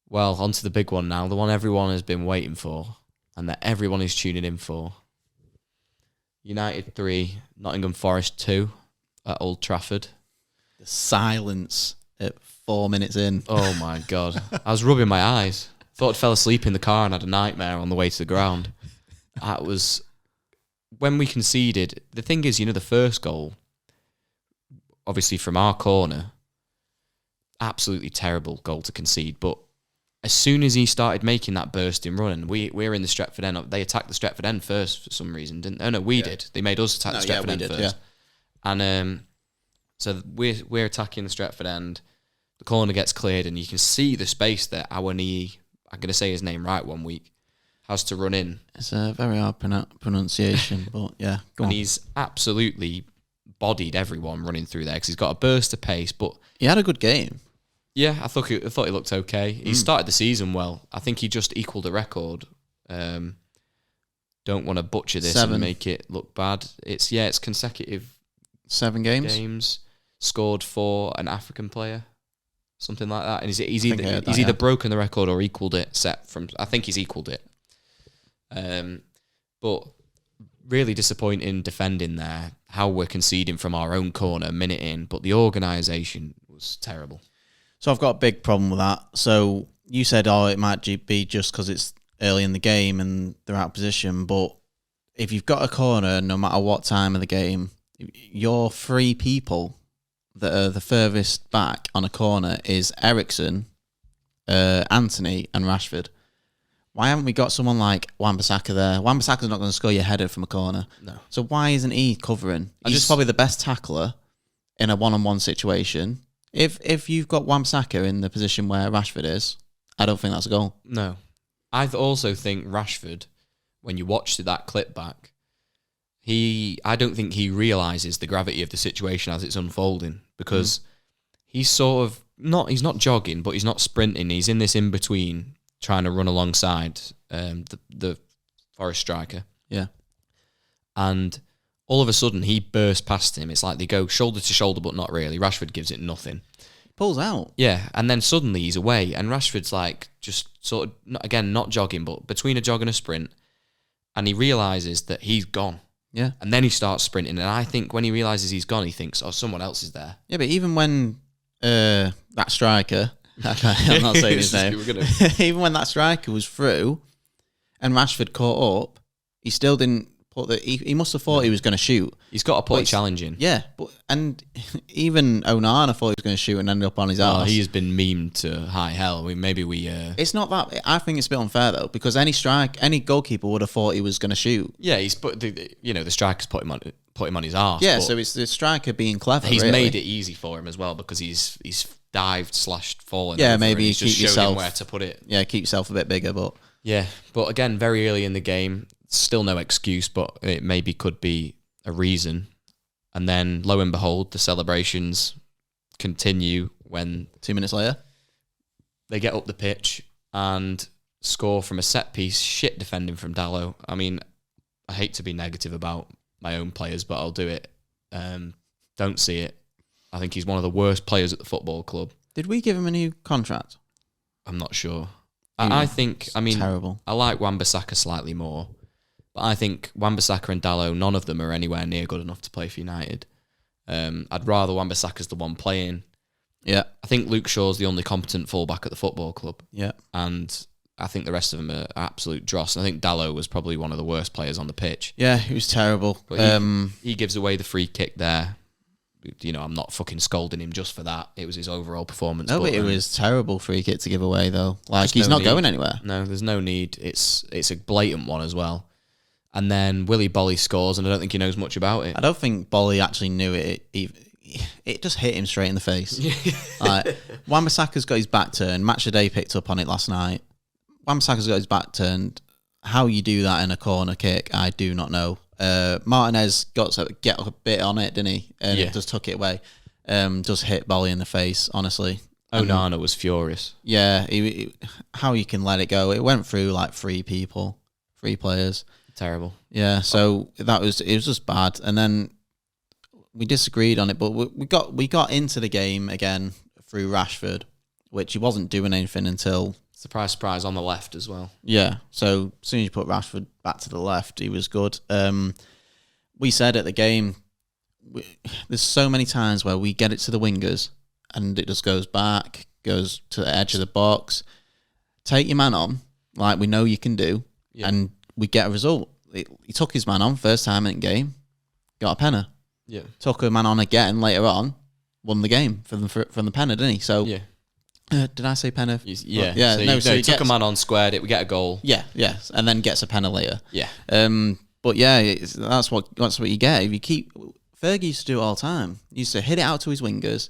Well, on to the big one now, the one everyone has been waiting for and that everyone is tuning in for. United 3, Nottingham Forest 2 at Old Trafford. The silence at 4 minutes in. Oh, my God. I was rubbing my eyes. Thought I fell asleep in the car and had a nightmare on the way to the ground. That was... When we conceded... The thing is, the first goal, obviously from our corner, absolutely terrible goal to concede, but as soon as he started making that bursting run, we were in the Stretford end. They attacked the Stretford end first for some reason, didn't they? Oh, no, we did. They made us attack the Stretford end first. Yeah. And so we're attacking the Stretford end. The corner gets cleared, and you can see the space that Awani, I'm going to say his name right one week, has to run in. It's a very hard pronunciation, but yeah, go on. And he's absolutely bodied everyone running through there because he's got a burst of pace, but... He had a good game. Yeah, I thought he looked okay. He started the season well. I think he just equalled a record. Don't want to butcher this and make it look bad. It's consecutive 7 games. Scored for an African player, something like that. And he's either broken the record or equalled it. I think he's equalled it. But really disappointing defending there. How we're conceding from our own corner a minute in, but the organisation was terrible. So I've got a big problem with that. So you said, it might be just because it's early in the game and they're out of position. But if you've got a corner, no matter what time of the game, your 3 people that are the furthest back on a corner is Ericsson, Anthony and Rashford. Why haven't we got someone like Wan-Bissaka there? Wan-Bissaka's not going to score your header from a corner. No. So why isn't he covering? He's probably the best tackler in a one-on-one situation. If you've got Wan-Bissaka in the position where Rashford is, I don't think that's a goal. No. I also think Rashford, when you watch that clip back, I don't think he realises the gravity of the situation as it's unfolding because he's sort of he's not jogging, but he's not sprinting. He's in this in-between trying to run alongside the Forest striker. Yeah. And all of a sudden, he bursts past him. It's like they go shoulder to shoulder, but not really. Rashford gives it nothing. Pulls out. Yeah, and then suddenly he's away, and Rashford's like just sort of, again, not jogging, but between a jog and a sprint, and he realises that he's gone. Yeah. And then he starts sprinting, and I think when he realises he's gone, he thinks, someone else is there. Yeah, but even when that striker, I'm not saying his name, even when that striker was through and Rashford caught up, he still didn't put he must have thought he was going to shoot. He's got to put a challenge in. Yeah, and even Onana thought he was going to shoot and ended up on his arse. He has been memed to high hell. It's not that. I think it's a bit unfair though, because any goalkeeper would have thought he was going to shoot. Yeah, he's put the striker's put him on his arse. Yeah, so it's the striker being clever. He's really made it easy for him as well because he's dived / fallen. Yeah, maybe you keep yourself where to put it. Yeah, keep yourself a bit bigger, but yeah, but again, very early in the game, still no excuse, but it maybe could be a reason. And then, lo and behold, the celebrations continue when 2 minutes later they get up the pitch and score from a set piece. Shit defending from Dalot. I mean, I hate to be negative about my own players, but I'll do it. Don't see it. I think he's one of the worst players at the football club. Did we give him a new contract? I'm not sure. I think, terrible. I like Wan-Bissaka slightly more, but I think Wan-Bissaka and Dalot, none of them are anywhere near good enough to play for United. I'd rather Wan-Bissaka's the one playing. Yeah. I think Luke Shaw's the only competent fullback at the football club. Yeah. And I think the rest of them are absolute dross. And I think Dalot was probably one of the worst players on the pitch. Yeah, he was terrible. But he gives away the free kick there. I'm not fucking scolding him just for that. It was his overall performance. No, but it was terrible free kick to give away, though. Like, he's not going anywhere. No, there's no need. It's a blatant one as well. And then Willy Bolly scores, and I don't think he knows much about it. I don't think Bolly actually knew it. It just hit him straight in the face. Like, Wan-Bissaka's got his back turned. Match of Day picked up on it last night. Wan-Bissaka's got his back turned. How you do that in a corner kick, I do not know. Martinez got to get a bit on it, didn't he? And it just took it away. Just hit Bolly in the face, honestly. Onana was furious. Yeah, how you can let it go. It went through like 3 players. Terrible. Yeah, so it was just bad. And then we disagreed on it, but we got into the game again through Rashford, which he wasn't doing anything until Surprise, surprise, on the left as well. Yeah. So as soon as you put Rashford back to the left, he was good. We said at the game, there's so many times where we get it to the wingers and it just goes back, goes to the edge of the box. Take your man on, like we know you can do, and we get a result. He took his man on first time in the game, got a penner. Yeah. Took a man on again later on, won the game from the penner, didn't he? So did I say penner? Yeah. Yeah. So he took a man on, squared it, we get a goal. Yeah, yes, and then gets a penner later. Yeah. But yeah, that's what you get. If you keep Fergie used to do it all the time. He used to hit it out to his wingers,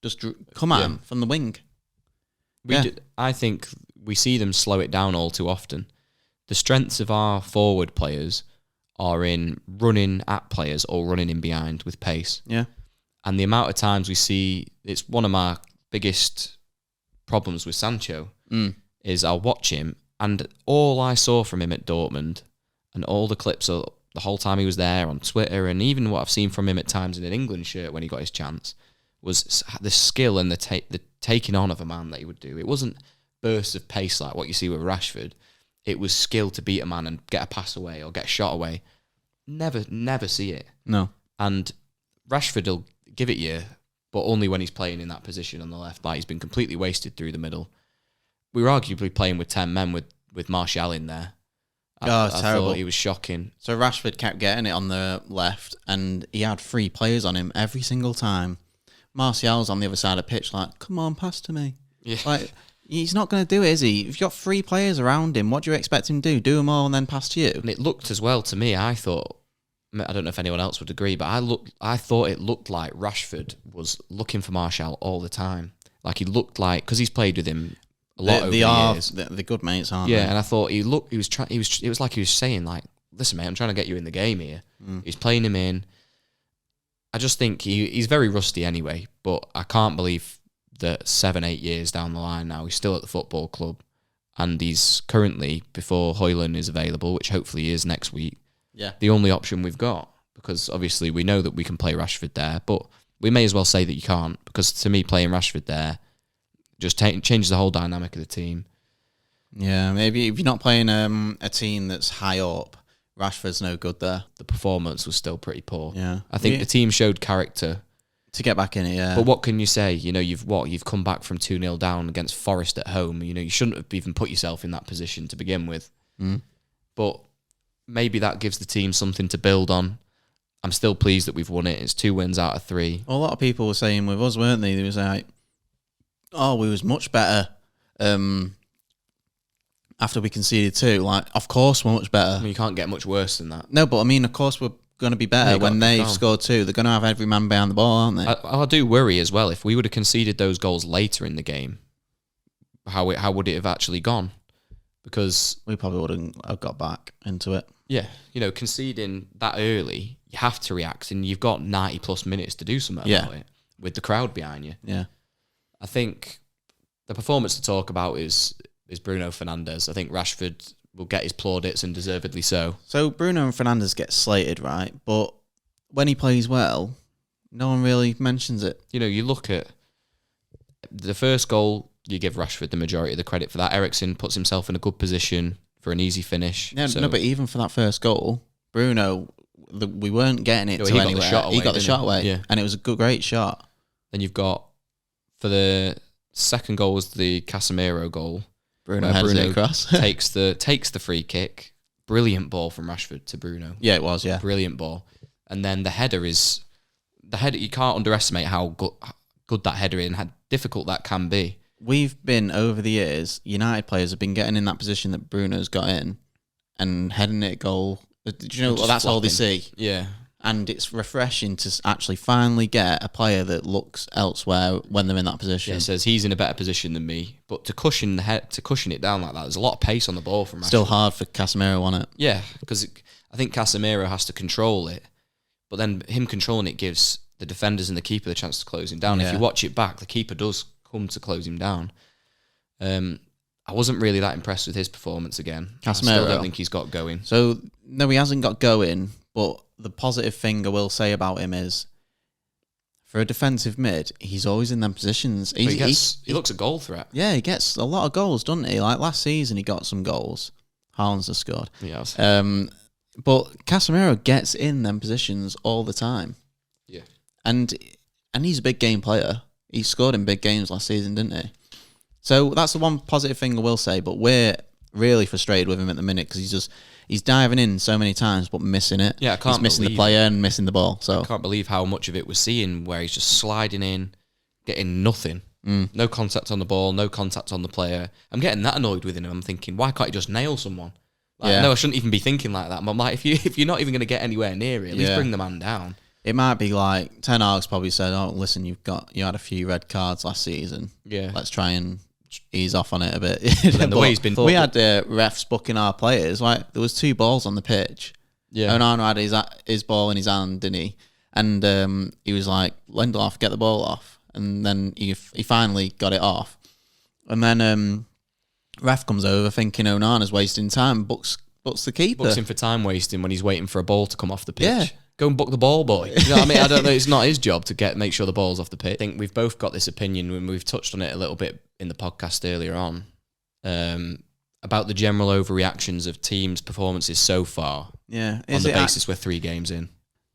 just come at him from the wing. I think we see them slow it down all too often. The strengths of our forward players are in running at players or running in behind with pace. Yeah. And the amount of times we see, it's one of my biggest problems with Sancho, is I'll watch him and all I saw from him at Dortmund and all the clips of the whole time he was there on Twitter and even what I've seen from him at times in an England shirt when he got his chance was the skill and the taking on of a man that he would do. It wasn't bursts of pace like what you see with Rashford. It was skill to beat a man and get a pass away or get a shot away. Never see it. No. And Rashford will give it you, but only when he's playing in that position on the left. Like he's been completely wasted through the middle. We were arguably playing with 10 men with Martial in there. I terrible. thought he was shocking. So Rashford kept getting it on the left, and he had 3 players on him every single time. Martial's on the other side of the pitch, like, come on, pass to me. Yeah. Like, he's not going to do it, is he? If you've got 3 players around him, what do you expect him to do? Do them all and then pass to you? And it looked as well to me, I thought, I don't know if anyone else would agree, but I thought it looked like Rashford was looking for Martial all the time. Like he looked like, because he's played with him a lot over the years. They're good mates, aren't they? Yeah, and I thought it was like he was saying like, listen mate, I'm trying to get you in the game here. He's playing him in. I just think he's very rusty anyway, but I can't believe that 7-8 years down the line now, he's still at the football club and he's currently, before Højlund is available, which hopefully is next week, the only option we've got, because obviously we know that we can play Rashford there, but we may as well say that you can't, because to me playing Rashford there just changes the whole dynamic of the team. Yeah, maybe if you're not playing a team that's high up, Rashford's no good there. The performance was still pretty poor. Yeah, I think the team showed character to get back in it. Yeah, but what can you say? You know, you've come back from 2-0 down against Forest at home. You know, you shouldn't have even put yourself in that position to begin with. But maybe that gives the team something to build on. I'm still pleased that we've won it. It's 2 wins out of 3. Well, a lot of people were saying with us, weren't they? They was like, "Oh, we was much better." After we conceded 2, like, of course we're much better. I mean, you can't get much worse than that. No, but I mean, of course we're going to be better when they've scored 2. They're going to have every man behind the ball, aren't they? I do worry as well. If we would have conceded those goals later in the game, how would it have actually gone? Because we probably wouldn't have got back into it. Yeah, you know, conceding that early, you have to react, and you've got 90 plus minutes to do something about it with the crowd behind you. Yeah, I think the performance to talk about is Bruno Fernandes. I think Rashford will get his plaudits, and deservedly so. So Bruno and Fernandes get slated, right? But when he plays well, no one really mentions it. You know, you look at the first goal, you give Rashford the majority of the credit for that. Eriksen puts himself in a good position for an easy finish. No, but even for that first goal, Bruno, we weren't getting it to anywhere. He got the shot away, and it was a great shot. Then you've got, for the second goal was the Casemiro goal. Bruno across. takes the free kick. Brilliant ball from Rashford to Bruno. Yeah, it was, yeah. Brilliant ball. And then the header, you can't underestimate how good that header is and how difficult that can be. We've been, over the years, United players have been getting in that position that Bruno's got in and heading it goal. Did you know that's all they see? Yeah. And it's refreshing to actually finally get a player that looks elsewhere when they're in that position. Yeah, it says he's in a better position than me, but to cushion it down like that, there's a lot of pace on the ball from Rashford. Still hard for Casemiro on it. Yeah, because I think Casemiro has to control it, but then him controlling it gives the defenders and the keeper the chance to close him down. Yeah. If you watch it back, the keeper does come to close him down. I wasn't really that impressed with his performance again. Casemiro, I still don't think he's got going. So, no, he hasn't got going, but the positive thing I will say about him is for a defensive mid, he's always in them positions. He looks a goal threat. Yeah, he gets a lot of goals, doesn't he? Like last season, he got some goals. Haaland's has scored. Yeah. But Casemiro gets in them positions all the time. Yeah. And he's a big game player. He scored in big games last season, didn't he? So that's the one positive thing I will say, but we're really frustrated with him at the minute because he's diving in so many times but missing it. Yeah, I can't He's missing the player and missing the ball. So I can't believe how much of it we're seeing where he's just sliding in, getting nothing. No contact on the ball, no contact on the player. I'm getting that annoyed with him. I'm thinking, why can't he just nail someone? No, I shouldn't even be thinking like that. But I'm like, if you're not even going to get anywhere near it, at least bring the man down. It might be like Ten Hag's probably said, "Oh, listen, you had a few red cards last season. Yeah, let's try and ease off on it a bit." The way he's been, we had refs booking our players. Like there was 2 balls on the pitch. Yeah, Onana had his ball in his hand, didn't he? And he was like, "Lindelof, get the ball off." And then he finally got it off. And then ref comes over thinking Onana's wasting time, books the keeper. Books him for time wasting when he's waiting for a ball to come off the pitch. Yeah. Go and book the ball, boy. You know what I mean? I don't know. It's not his job to make sure the ball's off the pitch. I think we've both got this opinion when we've touched on it a little bit in the podcast earlier on about the general overreactions of teams' performances so far. Yeah. On the basis we're 3 games in.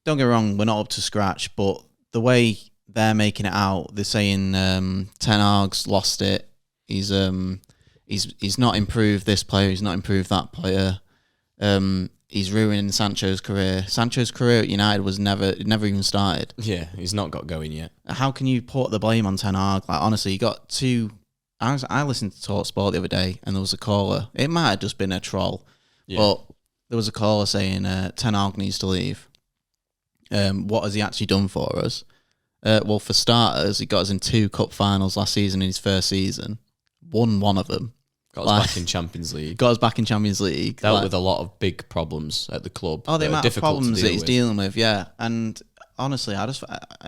Don't get me wrong, we're not up to scratch, but the way they're making it out, they're saying Ten Hag's lost it. He's not improved this player. He's not improved that player. He's ruining Sancho's career. Sancho's career at United was never even started. Yeah, he's not got going yet. How can you put the blame on Ten Hag? Like honestly, you got 2. I listened to TalkSport the other day, and there was a caller. It might have just been a troll, but there was a caller saying Ten Hag needs to leave. What has he actually done for us? Well, for starters, he got us in 2 cup finals last season in his first season. Won one of them. Got us back in Champions League. Dealt with a lot of big problems at the club. Oh, the amount of problems that he's dealing with, yeah. And honestly,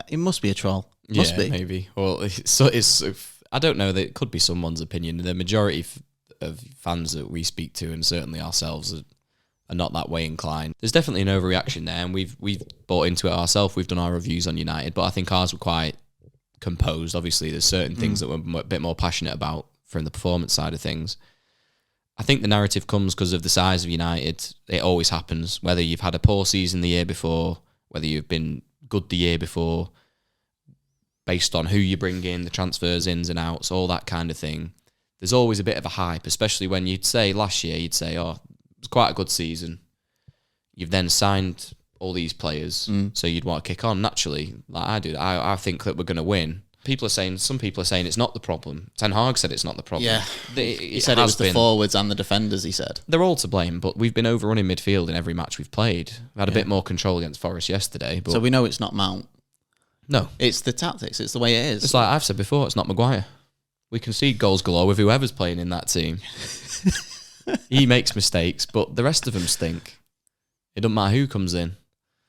it must be a troll. Must be. Maybe. Well, I don't know. That it could be someone's opinion. The majority of fans that we speak to, and certainly ourselves, are not that way inclined. There's definitely an overreaction there, and we've bought into it ourselves. We've done our reviews on United, but I think ours were quite composed. Obviously, there's certain things that we're a bit more passionate about from the performance side of things. I think the narrative comes because of the size of United. It always happens, whether you've had a poor season the year before, whether you've been good the year before, based on who you bring in, the transfers, ins and outs, all that kind of thing. There's always a bit of a hype, especially when last year, you'd say, oh, it was quite a good season. You've then signed all these players, so you'd want to kick on naturally, like I do. I think that we're going to win. Some people are saying it's not the problem. Ten Hag said it's not the problem. Yeah, he said it was the forwards and the defenders. He said they're all to blame, but we've been overrunning midfield in every match we've played. We had a bit more control against Forest yesterday, but so we know it's not Mount. No, it's the tactics. It's the way it is. It's like I've said before. It's not Maguire. We concede goals galore with whoever's playing in that team. He makes mistakes, but the rest of them stink. It doesn't matter who comes in.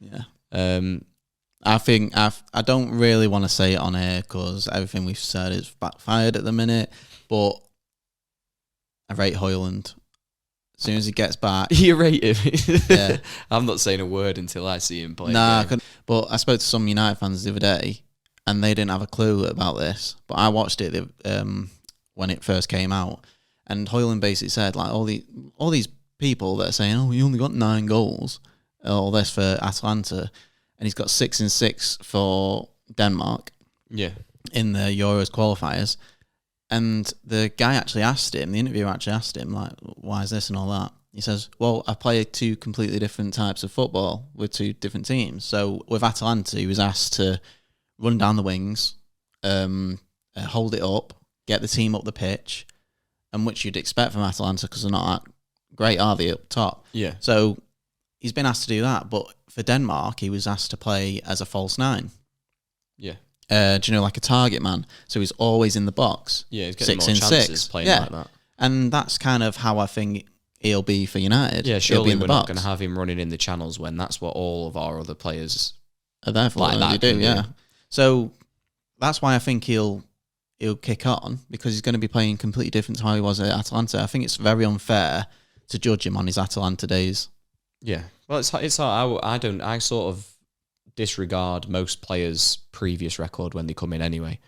Yeah. I think I don't really want to say it on air because everything we've said is backfired at the minute, but I rate Højlund. As soon as he gets back... You rate him? Yeah. I'm not saying a word until I see him play. Nah, I couldn't. But I spoke to some United fans the other day and they didn't have a clue about this, but I watched it when it first came out, and Højlund basically said, like, all these people that are saying, oh, he only got 9 goals, all this for Atalanta, and he's got 6 and 6 for Denmark. Yeah. In the Euros qualifiers. And the guy actually asked him, the interviewer actually asked him, like, why is this and all that? He says, well, I play 2 completely different types of football with 2 different teams. So with Atalanta, he was asked to run down the wings, hold it up, get the team up the pitch, and which you'd expect from Atalanta because they're not that great, are they, up top? Yeah. So he's been asked to do that, but for Denmark, he was asked to play as a false 9. Yeah. Do you know, like a target man? So he's always in the box. Yeah, he's getting 6 more and chances 6 playing like that. And that's kind of how I think he'll be for United. Yeah, he'll surely be in the we're box. not going to have him running in the channels when that's what all of our other players are there for. Like They that do, can yeah. do. So that's why I think he'll kick on, because he's going to be playing completely different to how he was at Atalanta. I think it's very unfair to judge him on his Atalanta days. Yeah. Well, it's I sort of disregard most players' previous record when they come in anyway.